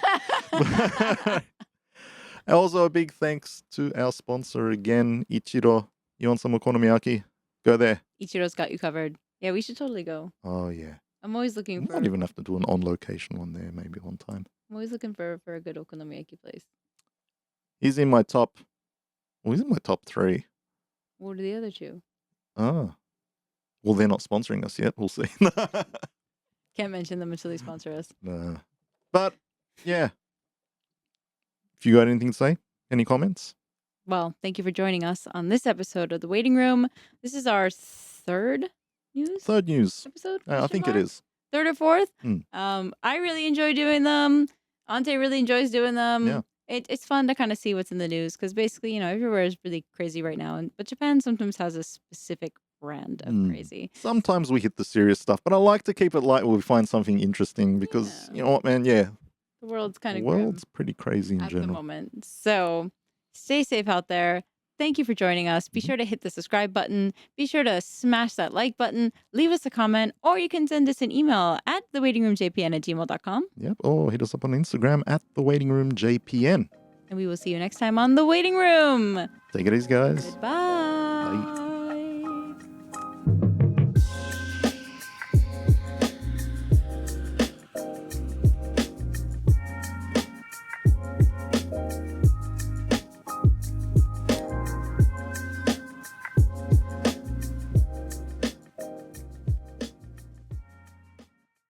Also, a big thanks to our sponsor again, Ichiro Yonsamo Konomiyaki. Go there. Ichiro's got you covered. Yeah, we should totally go. Oh, yeah. I'm always looking We for. might even have to do an on-location one there maybe one time. I'm always looking for a good okonomiyaki place. He's in my top 3. What are the other two? Oh. Well, they're not sponsoring us yet. We'll see. Can't mention them until they sponsor us. No. But, yeah. If you got anything to say, any comments? Well, thank you for joining us on this episode of The Waiting Room. This is our third news Third news. episode? I think it is. Third or fourth? Mm. I really enjoy doing them. Ante really enjoys doing them. Yeah. It's fun to kind of see what's in the news, because basically, everywhere is really crazy right now. But Japan sometimes has a specific brand of crazy. Sometimes we hit the serious stuff, but I like to keep it light when we find something interesting, because, you know what, man? Yeah. The world's kind of The world's pretty crazy in at general. the moment. So stay safe out there. Thank you for joining us. Be sure to hit the subscribe button. Be sure to smash that like button. Leave us a comment, or you can send us an email at thewaitingroomjpn@gmail.com. Yep. Or hit us up on Instagram at thewaitingroomjpn. And we will see you next time on The Waiting Room. Take it easy, guys. Goodbye. Bye.